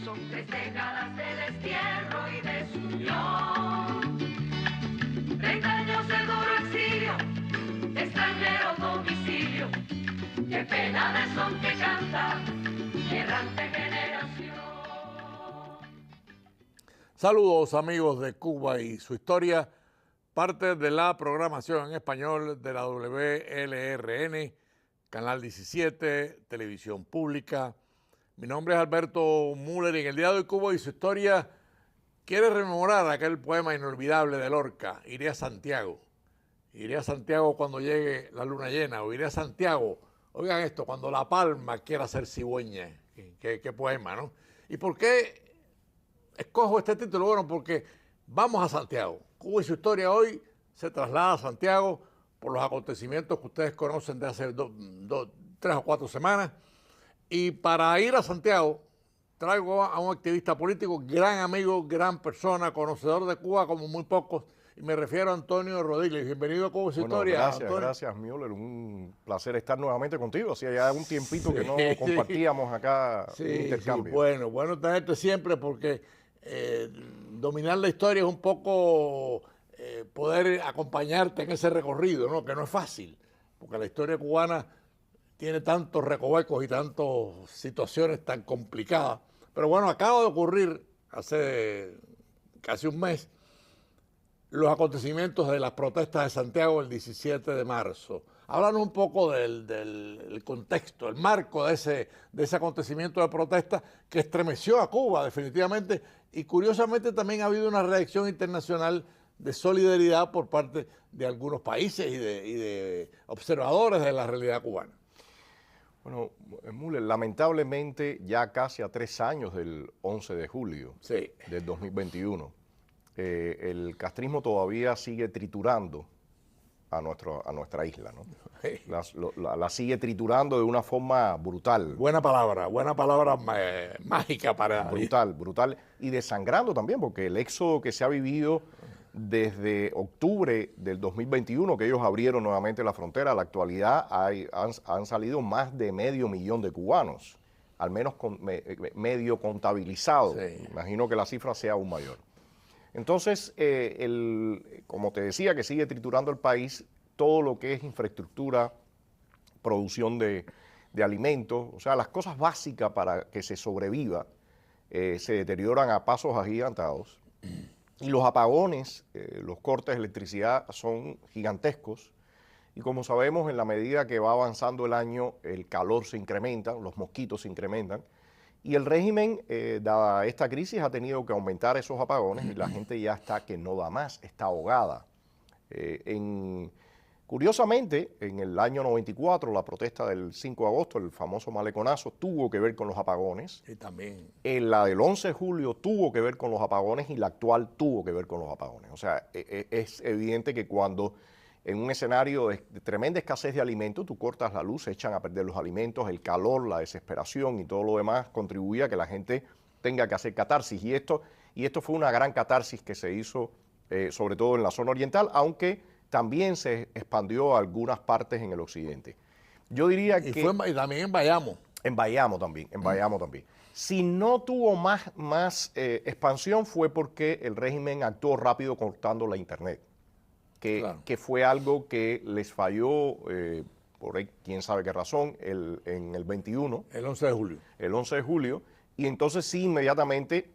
Son 3 décadas de destierro y desunión, 30 años de duro exilio, extranjero domicilio. Qué pena de son que canta, errante generación. Saludos amigos de Cuba y su historia, parte de la programación en español de la WLRN, Canal 17, Televisión Pública. Mi nombre es Alberto Müller y en el día de hoy Cuba y su historia quiere rememorar aquel poema inolvidable de Lorca, Iré a Santiago. Iré a Santiago cuando llegue la luna llena, o iré a Santiago, oigan esto, cuando la palma quiera ser cigüeña. Qué poema, ¿no? ¿Y por qué escojo este título? Bueno, porque vamos a Santiago. Cuba y su historia hoy se traslada a Santiago por los acontecimientos que ustedes conocen de hace 3 o 4 semanas. Y para ir a Santiago traigo a un activista político, gran amigo, gran persona, conocedor de Cuba como muy pocos. Y me refiero a Antonio Rodríguez. Bienvenido a Cuba y su historia. Gracias, Antonio. gracias, Müller. Un placer estar nuevamente contigo. Hacía ya un tiempito que no compartíamos acá un intercambio. Sí, bueno tenerte siempre porque dominar la historia es un poco poder acompañarte en ese recorrido, ¿no? Que no es fácil, porque la historia cubana tiene tantos recovecos y tantas situaciones tan complicadas. Pero bueno, acaba de ocurrir hace casi un mes los acontecimientos de las protestas de Santiago el 17 de marzo. Háblanos un poco del contexto, el marco de ese acontecimiento de protesta que estremeció a Cuba definitivamente, y curiosamente también ha habido una reacción internacional de solidaridad por parte de algunos países y de observadores de la realidad cubana. Bueno, Müller, lamentablemente ya casi a 3 años del 11 de julio del 2021, el castrismo todavía sigue triturando a nuestra isla, ¿no? La sigue triturando de una forma brutal. Buena palabra mágica para... Brutal. Y desangrando también, porque el éxodo que se ha vivido desde octubre del 2021, que ellos abrieron nuevamente la frontera, a la actualidad han salido más de 500,000 de cubanos, al menos medio contabilizado. Sí. Imagino que la cifra sea aún mayor. Entonces, como te decía, que sigue triturando el país, todo lo que es infraestructura, producción de alimentos, o sea, las cosas básicas para que se sobreviva, se deterioran a pasos agigantados. Y los apagones, los cortes de electricidad son gigantescos. Y como sabemos, en la medida que va avanzando el año, el calor se incrementa, los mosquitos se incrementan. Y el régimen, dada esta crisis, ha tenido que aumentar esos apagones y la gente ya está que no da más, está ahogada. Curiosamente, en el año 94, la protesta del 5 de agosto, el famoso maleconazo, tuvo que ver con los apagones. Y también. En la del 11 de julio tuvo que ver con los apagones y la actual tuvo que ver con los apagones. O sea, es evidente que cuando en un escenario de tremenda escasez de alimentos, tú cortas la luz, se echan a perder los alimentos, el calor, la desesperación y todo lo demás contribuye a que la gente tenga que hacer catarsis. Y esto fue una gran catarsis que se hizo, sobre todo en la zona oriental, aunque también se expandió a algunas partes en el occidente. Yo diría y que... y también en Bayamo. En Bayamo también. Si no tuvo más expansión fue porque el régimen actuó rápido cortando la internet. Que fue algo que les falló, por ahí, quién sabe qué razón, en el 21. El 11 de julio. El 11 de julio. Y entonces sí, inmediatamente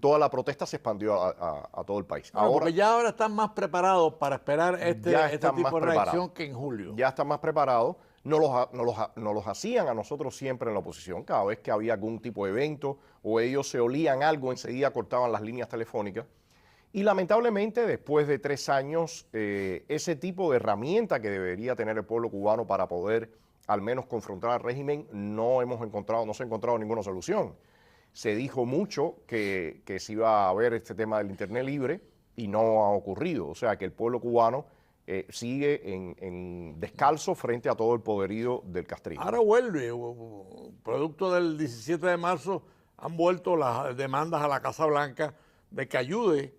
toda la protesta se expandió a todo el país. Porque ahora están más preparados para esperar este tipo de reacción que en julio. Ya están más preparados. No los hacían a nosotros siempre en la oposición. Cada vez que había algún tipo de evento o ellos se olían algo, enseguida cortaban las líneas telefónicas. Y lamentablemente, después de 3 años, ese tipo de herramienta que debería tener el pueblo cubano para poder al menos confrontar al régimen, no se ha encontrado ninguna solución. Se dijo mucho que se iba a haber este tema del Internet libre y no ha ocurrido. O sea que el pueblo cubano sigue en descalzo frente a todo el poderío del castrismo. Ahora vuelve, producto del 17 de marzo, han vuelto las demandas a la Casa Blanca de que ayude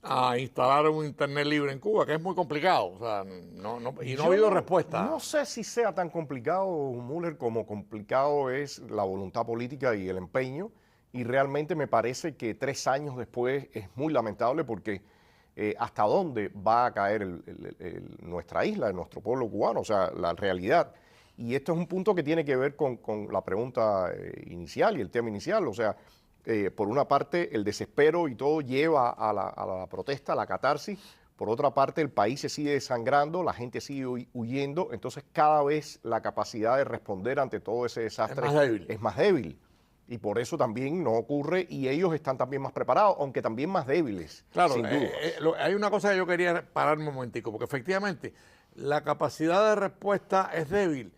a instalar un Internet libre en Cuba, que es muy complicado, o sea, no ha habido respuesta. No sé si sea tan complicado, Müller, como complicado es la voluntad política y el empeño y realmente me parece que 3 años después es muy lamentable porque hasta dónde va a caer nuestra isla, nuestro pueblo cubano, o sea, la realidad. Y esto es un punto que tiene que ver con la pregunta inicial y el tema inicial, o sea, por una parte el desespero y todo lleva a la protesta, a la catarsis. Por otra parte, el país se sigue desangrando, la gente sigue huyendo, entonces cada vez la capacidad de responder ante todo ese desastre es más débil. Y por eso también no ocurre y ellos están también más preparados, aunque también más débiles, claro, sin duda. Hay una cosa que yo quería pararme un momentico, porque efectivamente la capacidad de respuesta es débil,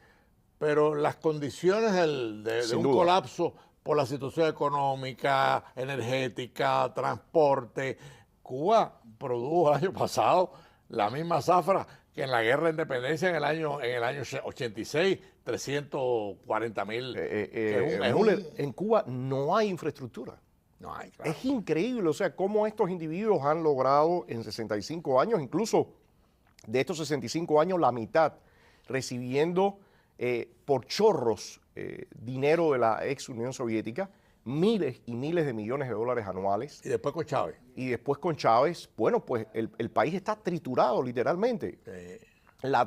pero las condiciones de un colapso por la situación económica, energética, transporte, Cuba produjo el año pasado la misma zafra que en la guerra de independencia en el año 86, 340,000. En Cuba no hay infraestructura. No hay, claro. Es increíble, o sea, cómo estos individuos han logrado en 65 años, incluso de estos 65 años, la mitad recibiendo por chorros dinero de la ex Unión Soviética, miles y miles de millones de dólares anuales. Y después con Chávez. Y después con Chávez, bueno, pues el país está triturado literalmente.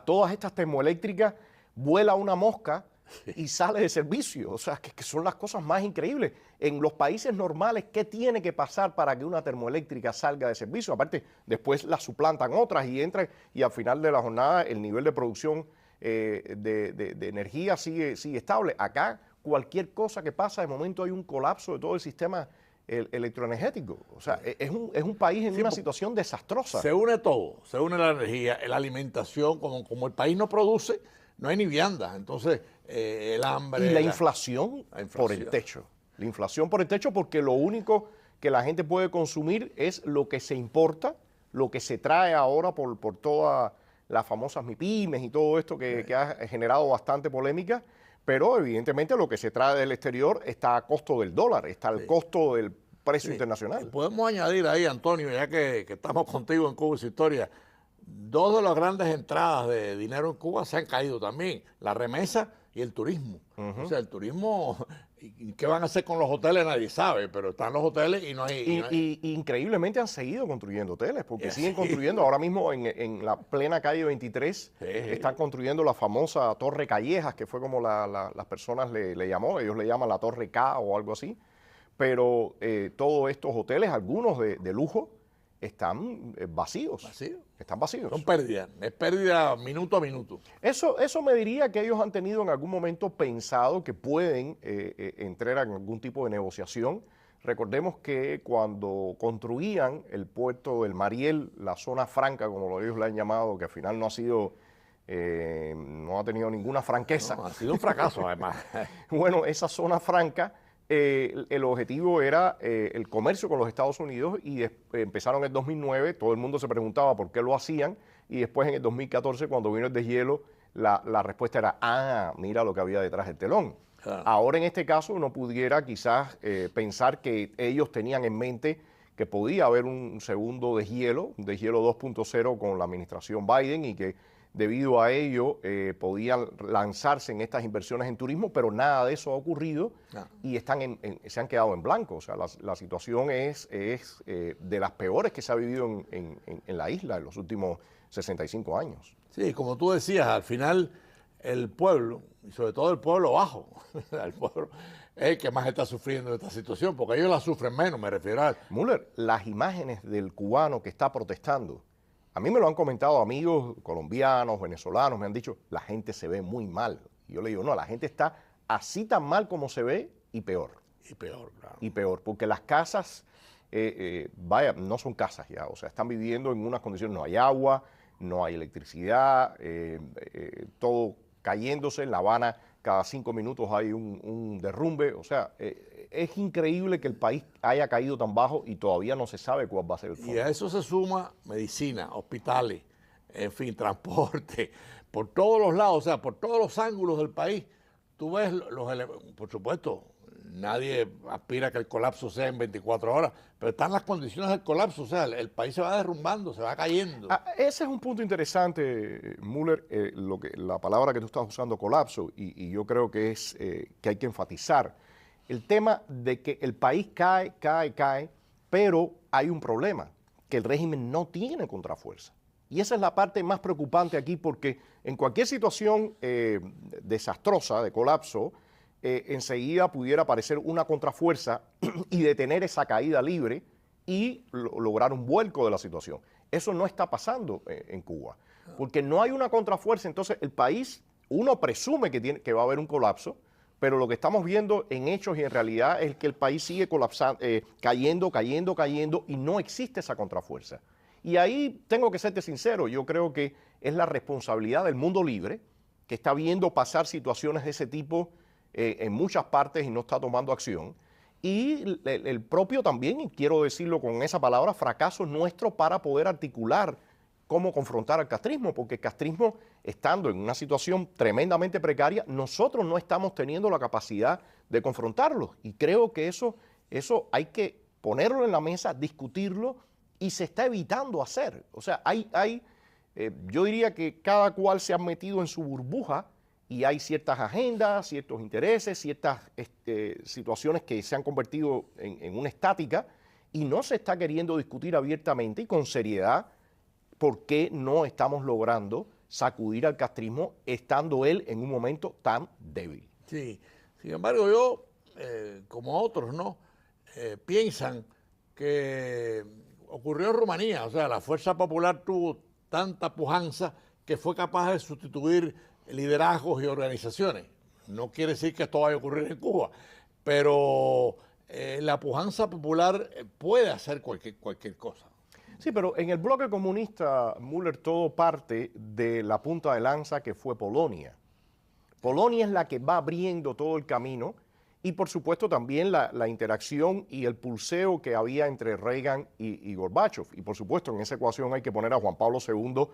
Todas estas termoeléctricas vuela una mosca y sale de servicio. O sea, que son las cosas más increíbles. En los países normales, ¿qué tiene que pasar para que una termoeléctrica salga de servicio? Aparte, después la suplantan otras y entran y al final de la jornada el nivel de producción de energía sigue estable. Acá cualquier cosa que pasa, de momento hay un colapso de todo el sistema electroenergético. O sea, es un país en una situación desastrosa. Se une todo, se une la energía, la alimentación, como el país no produce, no hay ni viandas, entonces el hambre... Y la inflación por el techo. La inflación por el techo porque lo único que la gente puede consumir es lo que se importa, lo que se trae ahora por todas las famosas MIPYMES y todo esto que ha generado bastante polémica. Pero evidentemente lo que se trae del exterior está a costo del dólar, está al costo del precio internacional. Podemos añadir ahí, Antonio, ya que estamos contigo en Cuba y su historia, 2 de las grandes entradas de dinero en Cuba se han caído también, la remesa y el turismo. O sea, el turismo, ¿qué van a hacer con los hoteles? Nadie sabe, pero están los hoteles y no hay... Y increíbamente han seguido construyendo hoteles, porque siguen construyendo. Ahora mismo en la plena calle 23 están construyendo la famosa Torre Callejas, que fue como las personas le llamó, ellos le llaman la Torre K o algo así. Pero todos estos hoteles, algunos de lujo, están vacíos. Están vacíos. Son pérdidas, es pérdida minuto a minuto. Eso me diría que ellos han tenido en algún momento pensado que pueden entrar en algún tipo de negociación. Recordemos que cuando construían el puerto del Mariel, la zona franca, como ellos le han llamado, que al final no ha sido, no ha tenido ninguna franqueza. No, ha sido un fracaso además. Bueno, esa zona franca, el objetivo era el comercio con los Estados Unidos y empezaron en el 2009, todo el mundo se preguntaba por qué lo hacían y después en el 2014 cuando vino el deshielo la respuesta era, mira lo que había detrás del telón. Ahora en este caso uno pudiera quizás pensar que ellos tenían en mente que podía haber un segundo deshielo, un deshielo 2.0 con la administración Biden y que debido a ello podían lanzarse en estas inversiones en turismo, pero nada de eso ha ocurrido y se han quedado en blanco. O sea, la situación es de las peores que se ha vivido en la isla en los últimos 65 años. Sí, como tú decías, al final el pueblo, y sobre todo el pueblo bajo, el pueblo es el que más está sufriendo esta situación, porque ellos la sufren menos, me refiero a... Müller, las imágenes del cubano que está protestando, a mí me lo han comentado amigos colombianos, venezolanos, me han dicho, la gente se ve muy mal. Y yo le digo, no, la gente está así tan mal como se ve y peor. Y peor, claro. Y peor, porque las casas, no son casas ya, o sea, están viviendo en unas condiciones, no hay agua, no hay electricidad, todo cayéndose. En La Habana cada 5 minutos hay un derrumbe, o sea, es increíble que el país haya caído tan bajo y todavía no se sabe cuál va a ser el fondo. Y a eso se suma medicina, hospitales, en fin, transporte, por todos los lados, o sea, por todos los ángulos del país. Tú ves por supuesto, nadie aspira a que el colapso sea en 24 horas, pero están las condiciones del colapso, o sea, el país se va derrumbando, se va cayendo. Ese es un punto interesante, Müller, la palabra que tú estás usando, colapso, y yo creo que es que hay que enfatizar. el tema de que el país cae, pero hay un problema, que el régimen no tiene contrafuerza. Y esa es la parte más preocupante aquí, porque en cualquier situación desastrosa, de colapso, enseguida pudiera aparecer una contrafuerza y detener esa caída libre y lograr un vuelco de la situación. Eso no está pasando en Cuba, porque no hay una contrafuerza. Entonces el país, uno presume que va a haber un colapso, pero lo que estamos viendo en hechos y en realidad es que el país sigue colapsando, cayendo y no existe esa contrafuerza. Y ahí tengo que serte sincero, yo creo que es la responsabilidad del mundo libre, que está viendo pasar situaciones de ese tipo en muchas partes y no está tomando acción. Y el propio también, y quiero decirlo con esa palabra, fracaso nuestro para poder articular cómo confrontar al castrismo, porque el castrismo, estando en una situación tremendamente precaria, nosotros no estamos teniendo la capacidad de confrontarlo. Y creo que eso hay que ponerlo en la mesa, discutirlo, y se está evitando hacer. O sea, yo diría que cada cual se ha metido en su burbuja y hay ciertas agendas, ciertos intereses, ciertas situaciones que se han convertido en una estática y no se está queriendo discutir abiertamente y con seriedad por qué no estamos logrando sacudir al castrismo estando él en un momento tan débil. Sí, sin embargo yo, como otros, ¿no? Piensan que ocurrió en Rumanía, o sea, la Fuerza Popular tuvo tanta pujanza que fue capaz de sustituir liderazgos y organizaciones. No quiere decir que esto vaya a ocurrir en Cuba, pero la pujanza popular puede hacer cualquier cosa. Sí, pero en el bloque comunista, Müller, todo parte de la punta de lanza que fue Polonia. Polonia es la que va abriendo todo el camino y por supuesto también la interacción y el pulseo que había entre Reagan y Gorbachev. Y por supuesto en esa ecuación hay que poner a Juan Pablo II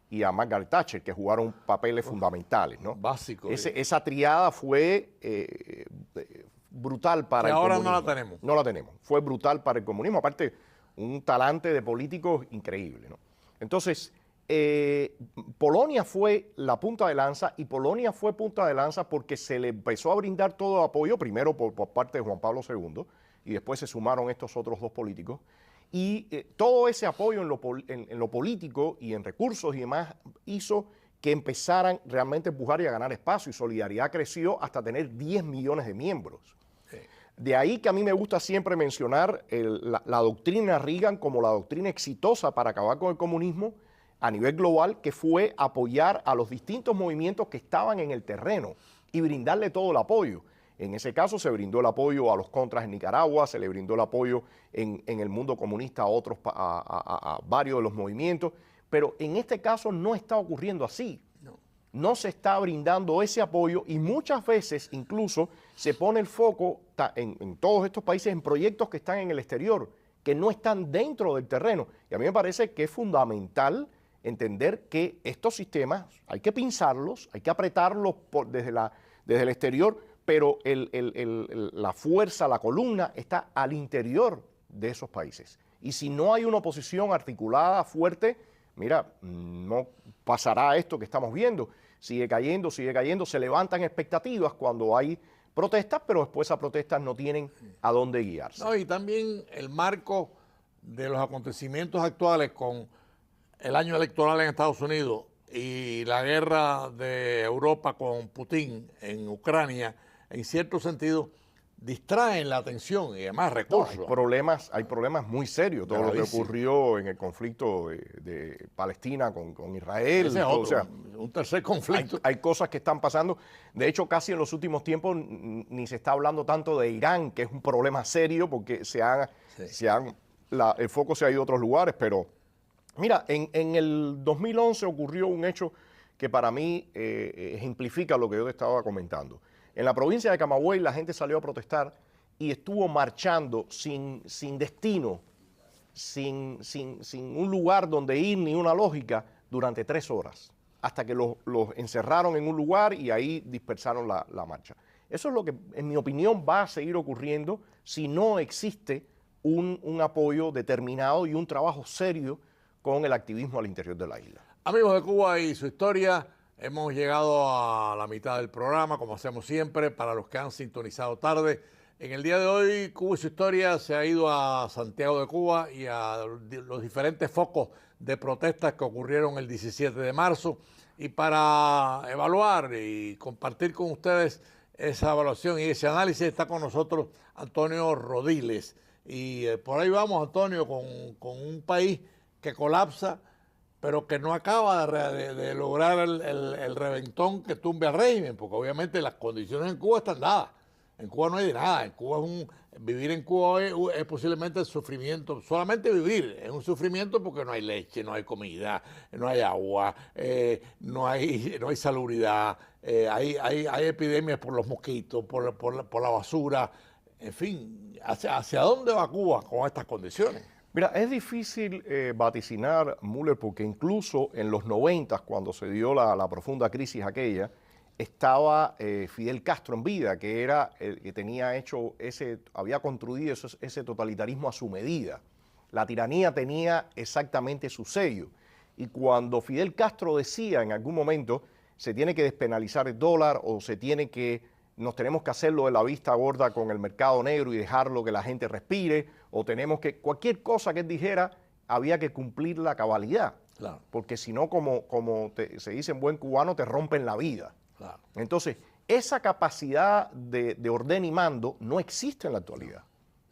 y a Margaret Thatcher, que jugaron papeles fundamentales, ¿no? Básico. Esa triada fue brutal para el comunismo. Ahora no la tenemos. No la tenemos. Fue brutal para el comunismo. Aparte, un talante de políticos increíble, ¿no? Entonces, Polonia fue la punta de lanza y Polonia fue punta de lanza porque se le empezó a brindar todo apoyo, primero por parte de Juan Pablo II y después se sumaron estos otros dos políticos. Y todo ese apoyo en lo político y en recursos y demás hizo que empezaran realmente a empujar y a ganar espacio y Solidaridad creció hasta tener 10 millones de miembros. Sí. De ahí que a mí me gusta siempre mencionar la doctrina Reagan como la doctrina exitosa para acabar con el comunismo a nivel global, que fue apoyar a los distintos movimientos que estaban en el terreno y brindarle todo el apoyo. En ese caso se brindó el apoyo a los contras en Nicaragua, se le brindó el apoyo en el mundo comunista a varios de los movimientos, pero en este caso no está ocurriendo así. No se está brindando ese apoyo y muchas veces incluso se pone el foco en todos estos países en proyectos que están en el exterior, que no están dentro del terreno. Y a mí me parece que es fundamental entender que estos sistemas hay que pinzarlos, hay que apretarlos desde el exterior, pero la fuerza, la columna está al interior de esos países. Y si no hay una oposición articulada, fuerte, mira, no pasará esto que estamos viendo. Sigue cayendo, se levantan expectativas cuando hay protestas, pero después esas protestas no tienen a dónde guiarse. No, y también el marco de los acontecimientos actuales con el año electoral en Estados Unidos y la guerra de Europa con Putin en Ucrania, en cierto sentido, distraen la atención y además recursos. Hay problemas muy serios, todo lo que ocurrió en el conflicto de Palestina con Israel. Ese es otro, o sea, un tercer conflicto. Hay cosas que están pasando. De hecho, casi en los últimos tiempos ni se está hablando tanto de Irán, que es un problema serio porque el foco se ha ido a otros lugares. Pero mira, en el 2011 ocurrió un hecho que para mí ejemplifica lo que yo te estaba comentando. En la provincia de Camagüey la gente salió a protestar y estuvo marchando sin destino, sin un lugar donde ir ni una lógica durante 3 horas, hasta que los encerraron en un lugar y ahí dispersaron la marcha. Eso es lo que, en mi opinión, va a seguir ocurriendo si no existe un apoyo determinado y un trabajo serio con el activismo al interior de la isla. Amigos de Cuba y su historia, hemos llegado a la mitad del programa, como hacemos siempre. Para los que han sintonizado tarde, En el día de hoy, Cuba y su historia se ha ido a Santiago de Cuba y a los diferentes focos de protestas que ocurrieron el 17 de marzo. Y para evaluar y compartir con ustedes esa evaluación y ese análisis está con nosotros Antonio Rodiles. Y por ahí vamos, Antonio, con un país que colapsa, pero que no acaba de lograr el reventón que tumbe al régimen, porque obviamente las condiciones en Cuba están dadas. En Cuba no hay de nada. En Cuba vivir en Cuba hoy es posiblemente el sufrimiento. Solamente vivir es un sufrimiento porque no hay leche, no hay comida, no hay agua, no hay salubridad, hay epidemias por los mosquitos, por la basura. En fin, ¿hacia dónde va Cuba con estas condiciones? Mira, es difícil vaticinar, Müller, porque incluso en los 90, cuando se dio la profunda crisis aquella, estaba Fidel Castro en vida, que era el que había construido ese totalitarismo a su medida. La tiranía tenía exactamente su sello. Y cuando Fidel Castro decía en algún momento, se tiene que despenalizar el dólar o nos tenemos que hacerlo de la vista gorda con el mercado negro y dejarlo que la gente respire, o cualquier cosa que él dijera, había que cumplir la cabalidad. Claro. Porque si no, como se dice en buen cubano, te rompen la vida. Claro. Entonces, esa capacidad de orden y mando no existe en la actualidad.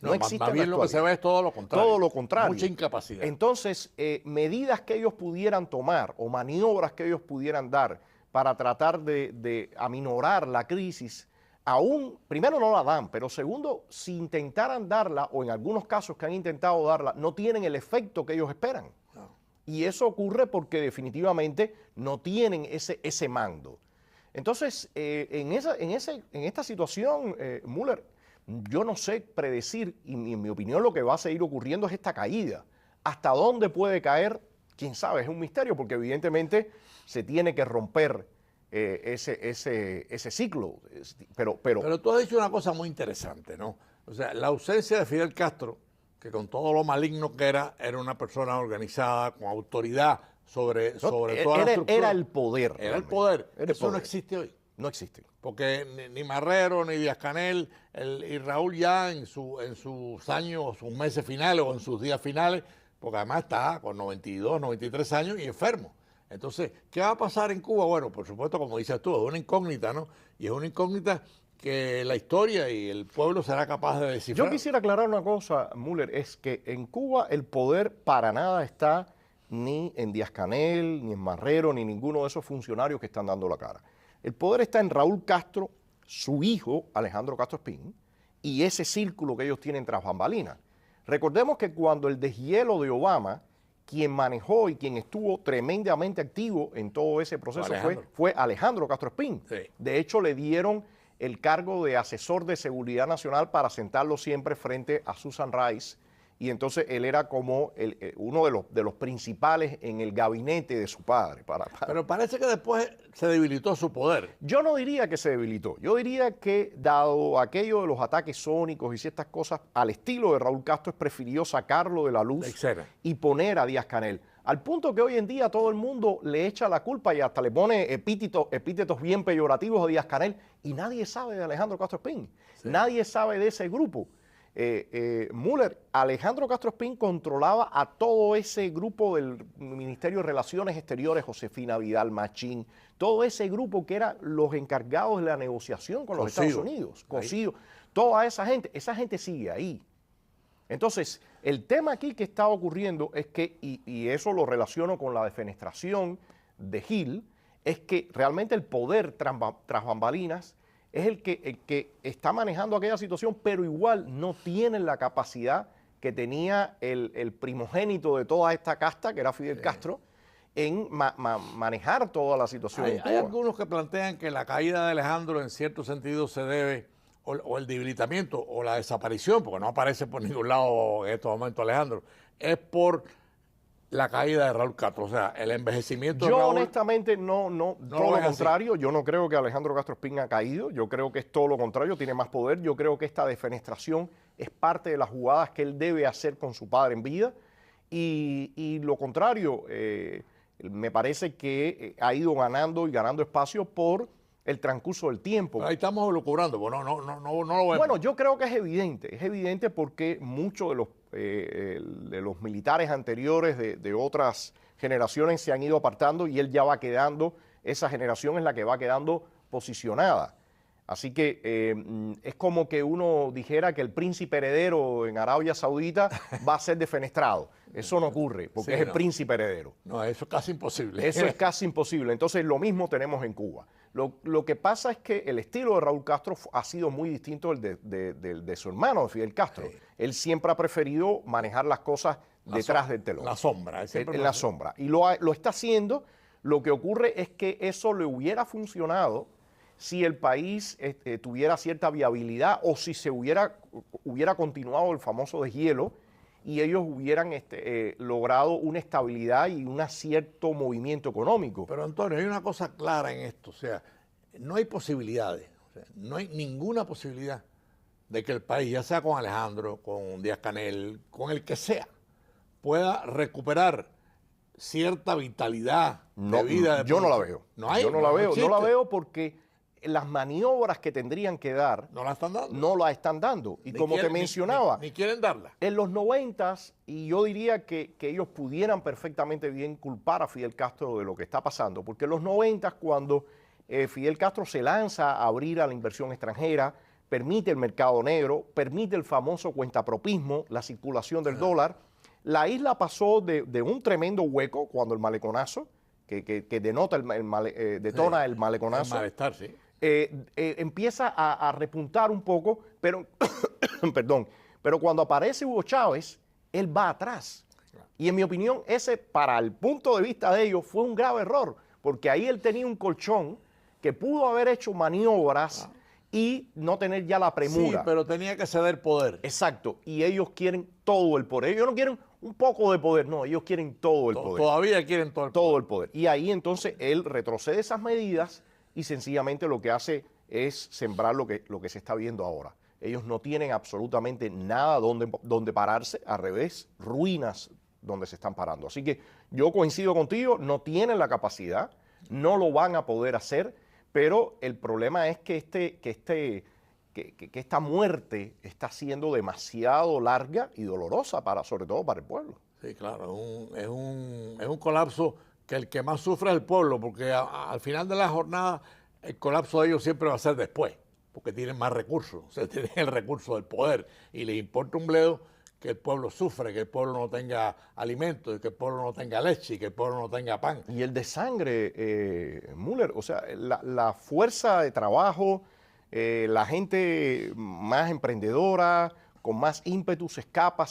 No existe. Más bien lo que se ve es todo lo contrario. Todo lo contrario. Mucha incapacidad. Entonces, medidas que ellos pudieran tomar o maniobras que ellos pudieran dar para tratar de aminorar la crisis, primero no la dan, pero segundo, si intentaran darla, o en algunos casos que han intentado darla, no tienen el efecto que ellos esperan. No. Y eso ocurre porque definitivamente no tienen ese mando. Entonces, en esta situación, Müller, yo no sé predecir, y en mi opinión lo que va a seguir ocurriendo es esta caída. ¿Hasta dónde puede caer? Quién sabe, es un misterio, porque evidentemente se tiene que romper ese ciclo. Pero tú has dicho una cosa muy interesante, ¿no? O sea, la ausencia de Fidel Castro, que con todo lo maligno que era una persona organizada, con autoridad sobre toda la estructura. Era el poder. Era el poder. Eso no existe hoy. No existe. Porque ni Marrero, ni Díaz-Canel, y Raúl ya en sus años, sus meses finales o en sus días finales, porque además está con 92, 93 años y enfermo. Entonces, ¿qué va a pasar en Cuba? Bueno, por supuesto, como dices tú, es una incógnita, ¿no? Y es una incógnita que la historia y el pueblo será capaz de descifrar. Yo quisiera aclarar una cosa, Müller, es que en Cuba el poder para nada está ni en Díaz-Canel, ni en Marrero, ni ninguno de esos funcionarios que están dando la cara. El poder está en Raúl Castro, su hijo, Alejandro Castro Espín, y ese círculo que ellos tienen tras bambalinas. Recordemos que cuando el deshielo de Obama, quien manejó y quien estuvo tremendamente activo en todo ese proceso fue Alejandro Castro Espín. Sí. De hecho, le dieron el cargo de asesor de seguridad nacional para sentarlo siempre frente a Susan Rice. Y entonces él era como uno de los principales en el gabinete de su padre. Pero parece que después se debilitó su poder. Yo no diría que se debilitó. Yo diría que, dado aquello de los ataques sónicos y ciertas cosas, al estilo de Raúl Castro, prefirió sacarlo de la luz y poner a Díaz-Canel. Al punto que hoy en día todo el mundo le echa la culpa y hasta le pone epítetos bien peyorativos a Díaz-Canel. Y nadie sabe de Alejandro Castro Espín. Sí. Nadie sabe de ese grupo. Müller, Alejandro Castro Espín controlaba a todo ese grupo del Ministerio de Relaciones Exteriores, Josefina Vidal Machín, todo ese grupo que eran los encargados de la negociación con los Estados Unidos, Cosío, toda esa gente sigue ahí. Entonces, el tema aquí que está ocurriendo es que, y eso lo relaciono con la defenestración de Gil, es que realmente el poder tras bambalinas es el que está manejando aquella situación, pero igual no tienen la capacidad que tenía el primogénito de toda esta casta, que era Fidel Castro, en manejar toda la situación. Hay algunos que plantean que la caída de Alejandro en cierto sentido se debe, o el debilitamiento, o la desaparición, porque no aparece por ningún lado en estos momentos Alejandro, es por la caída de Raúl Castro, o sea, el envejecimiento de Raúl. Yo honestamente no todo lo contrario. Yo no creo que Alejandro Castro Espín ha caído. Yo creo que es todo lo contrario, tiene más poder. Yo creo que esta defenestración es parte de las jugadas que él debe hacer con su padre en vida. Y lo contrario, me parece que ha ido ganando y ganando espacio por el transcurso del tiempo. Pero ahí estamos lucubrando, pues no lo vemos. Bueno, yo creo que es evidente porque muchos de los militares anteriores de otras generaciones se han ido apartando y él ya va quedando, esa generación es la que va quedando posicionada. Así que es como que uno dijera que el príncipe heredero en Arabia Saudita va a ser defenestrado. Eso no ocurre, porque Sí, es el no. príncipe heredero. No, eso es casi imposible. Eso es casi imposible. Entonces, lo mismo tenemos en Cuba. Lo que pasa es que el estilo de Raúl Castro ha sido muy distinto al de su hermano, de Fidel Castro. Sí. Él siempre ha preferido manejar las cosas detrás del telón. La sombra. En la sombra. Y lo está haciendo. Lo que ocurre es que eso le hubiera funcionado si el país tuviera cierta viabilidad o si se hubiera continuado el famoso deshielo y ellos hubieran logrado una estabilidad y un cierto movimiento económico. Pero Antonio, hay una cosa clara en esto, o sea, no hay posibilidades, o sea, no hay ninguna posibilidad de que el país, ya sea con Alejandro, con Díaz-Canel, con el que sea, pueda recuperar cierta vitalidad de vida. Yo no la veo. No hay, yo no la veo. existe. No la veo porque las maniobras que tendrían que dar No la están dando. no la están dando. Y Ni como quieren- te mencionaba, ni quieren darla. en los 90s, y yo diría que ellos pudieran perfectamente bien culpar a Fidel Castro de lo que está pasando, porque en los 90s, cuando Fidel Castro se lanza a abrir a la inversión extranjera, permite el mercado negro, permite el famoso cuentapropismo, la circulación del dólar, la isla pasó de un tremendo hueco cuando el maleconazo, que denota detona Sí, el maleconazo, El malestar, sí. empieza a repuntar un poco, pero, perdón, pero cuando aparece Hugo Chávez, él va atrás. Y en mi opinión, ese, para el punto de vista de ellos, fue un grave error, porque ahí él tenía un colchón que pudo haber hecho maniobras y no tener ya la premura. Sí, pero tenía que ceder poder. Exacto, y ellos quieren todo el poder. Ellos no quieren un poco de poder, no, ellos quieren todo el poder. Todavía quieren todo el poder. Todo el poder. Y ahí entonces él retrocede esas medidas y sencillamente lo que hace es sembrar lo que se está viendo ahora. Ellos no tienen absolutamente nada donde pararse, al revés, ruinas donde se están parando. Así que yo coincido contigo, no tienen la capacidad, no lo van a poder hacer, pero el problema es que esta muerte está siendo demasiado larga y dolorosa, sobre todo para el pueblo. Sí, claro, es un colapso que el que más sufre es el pueblo, porque al final de la jornada el colapso de ellos siempre va a ser después, porque tienen más recursos, o sea, tienen el recurso del poder y les importa un bledo que el pueblo sufre, que el pueblo no tenga alimentos, que el pueblo no tenga leche, que el pueblo no tenga pan. Y el de sangre, Müller, o sea, la fuerza de trabajo, la gente más emprendedora, con más ímpetu, se escapa.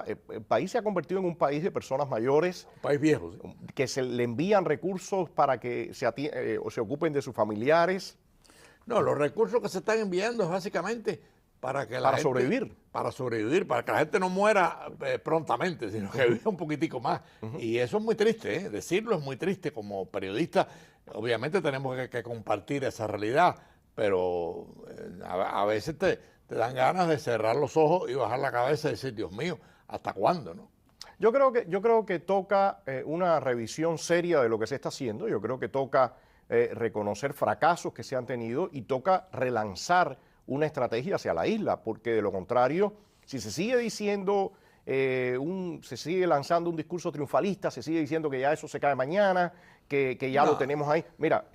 El país se ha convertido en un país de personas mayores. Un país viejo, ¿sí? Que se le envían recursos para que se ocupen de sus familiares. No, los recursos que se están enviando es básicamente para que la Para gente, sobrevivir. Para sobrevivir, para que la gente no muera prontamente, sino que viva un poquitico más. Y eso es muy triste, ¿eh? Decirlo es muy triste. Como periodista, obviamente tenemos que compartir esa realidad, pero a veces te dan ganas de cerrar los ojos y bajar la cabeza y decir, Dios mío, ¿hasta cuándo, no? Yo creo que toca una revisión seria de lo que se está haciendo. Yo creo que toca reconocer fracasos que se han tenido y toca relanzar una estrategia hacia la isla, porque de lo contrario, si se sigue diciendo, se sigue lanzando un discurso triunfalista, se sigue diciendo que ya eso se cae mañana, que ya lo tenemos ahí. Mira,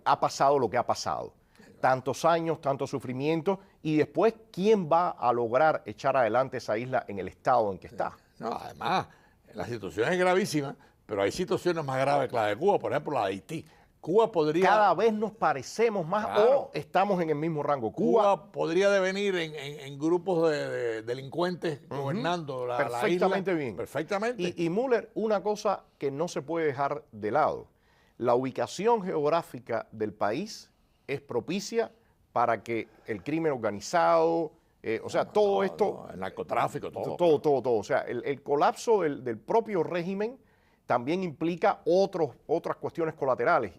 ha pasado lo que ha pasado. Tantos años, tanto sufrimiento, y después, ¿quién va a lograr echar adelante esa isla en el estado en que está? No, además, la situación es gravísima, pero hay situaciones más graves que la de Cuba, por ejemplo, la de Haití. Cuba podría... Cada vez nos parecemos más Claro. o estamos en el mismo rango. Cuba podría devenir en grupos de delincuentes gobernando la Perfectamente isla. bien. Perfectamente. Y Müller, una cosa que no se puede dejar de lado, la ubicación geográfica del país es propicia para que el crimen organizado, todo esto, el narcotráfico, todo. todo. O sea, el colapso del propio régimen también implica otras cuestiones colaterales.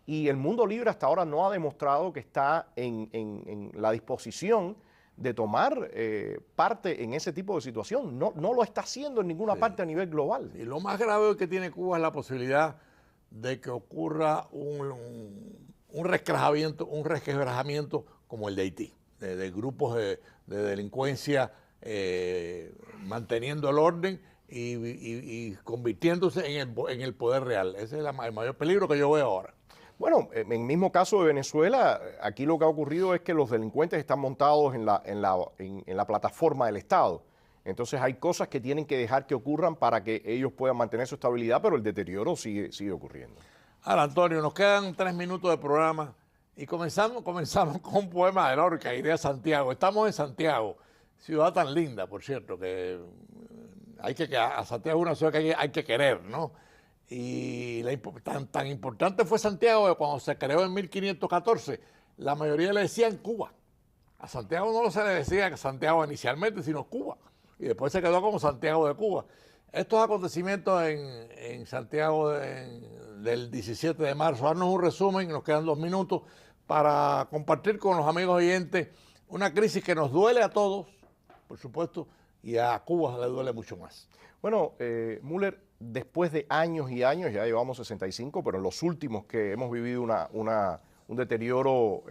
Y el mundo libre hasta ahora no ha demostrado que está en la disposición de tomar parte en ese tipo de situación. No lo está haciendo en ninguna parte a nivel global. Y lo más grave que tiene Cuba es la posibilidad de que ocurra un resquebrajamiento como el de Haití, de grupos de delincuencia manteniendo el orden y convirtiéndose en el poder real. Ese es el mayor peligro que yo veo ahora. Bueno, en el mismo caso de Venezuela, aquí lo que ha ocurrido es que los delincuentes están montados en la plataforma del Estado. Entonces hay cosas que tienen que dejar que ocurran para que ellos puedan mantener su estabilidad, pero el deterioro sigue ocurriendo. Ahora, Antonio, nos quedan 3 minutos de programa y comenzamos con un poema de Lorca, Iría a Santiago. Estamos en Santiago, ciudad tan linda, por cierto, que a Santiago es una ciudad que hay que querer, ¿no? Y tan importante fue Santiago que cuando se creó en 1514, la mayoría le decían Cuba. A Santiago no se le decía Santiago inicialmente, sino Cuba. Y después se quedó como Santiago de Cuba. Estos acontecimientos en Santiago del 17 de marzo, darnos un resumen, nos quedan 2 minutos para compartir con los amigos oyentes una crisis que nos duele a todos, por supuesto, y a Cuba le duele mucho más. Bueno, Müller, después de años y años, ya llevamos 65, pero en los últimos que hemos vivido un deterioro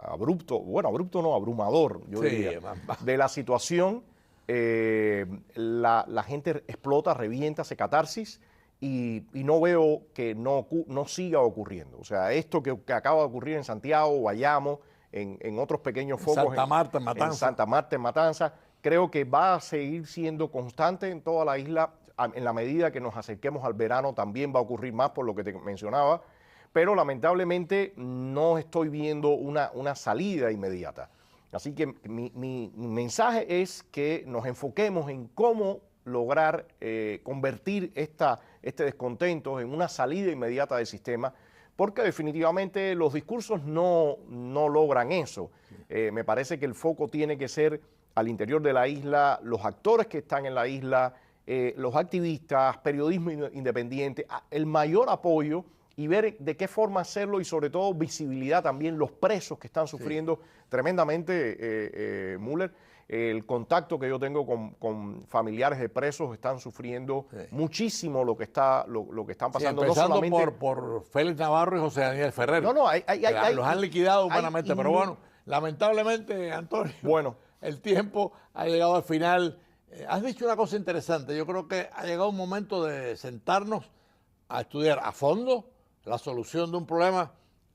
abrupto, bueno, abrupto no, abrumador, yo diría, de la situación, la gente explota, revienta, hace catarsis y no veo que no siga ocurriendo. O sea, esto que acaba de ocurrir en Santiago, Guayamo, en otros pequeños focos, Santa Marta, en Matanza. En Santa Marta, en Matanza, creo que va a seguir siendo constante en toda la isla. En la medida que nos acerquemos al verano también va a ocurrir más, por lo que te mencionaba, pero lamentablemente no estoy viendo una salida inmediata. Así que mi mensaje es que nos enfoquemos en cómo lograr convertir este descontento en una salida inmediata del sistema, porque definitivamente los discursos no logran eso. Me parece que el foco tiene que ser al interior de la isla, los actores que están en la isla, los activistas, periodismo independiente, el mayor apoyo y ver de qué forma hacerlo y sobre todo visibilidad también, los presos que están sufriendo tremendamente, Müller. El contacto que yo tengo con familiares de presos están sufriendo muchísimo lo que están pasando. Empezando no solamente por Félix Navarro y José Daniel Ferrer. No, los han liquidado humanamente, pero bueno, lamentablemente, Antonio, el tiempo ha llegado al final. Has dicho una cosa interesante. Yo creo que ha llegado un momento de sentarnos a estudiar a fondo la solución de un problema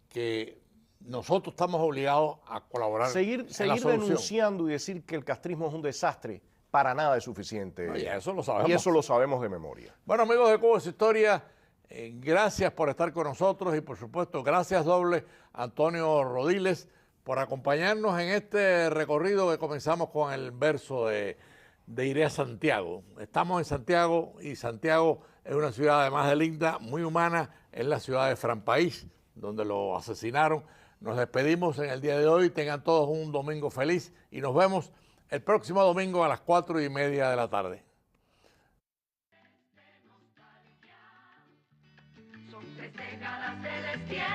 que nosotros estamos obligados a colaborar. Seguir denunciando y decir que el castrismo es un desastre, para nada es suficiente. Y eso lo sabemos. Y eso lo sabemos de memoria. Bueno, amigos de Cuba y su Historia, gracias por estar con nosotros y por supuesto gracias doble a Antonio Rodiles por acompañarnos en este recorrido que comenzamos con el verso de Iré a Santiago. Estamos en Santiago y Santiago es una ciudad además de linda, muy humana, es la ciudad de Fran País, donde lo asesinaron. Nos despedimos en el día de hoy, tengan todos un domingo feliz y nos vemos el próximo domingo a las 4:30 de la tarde. Son 3 décadas del destierro.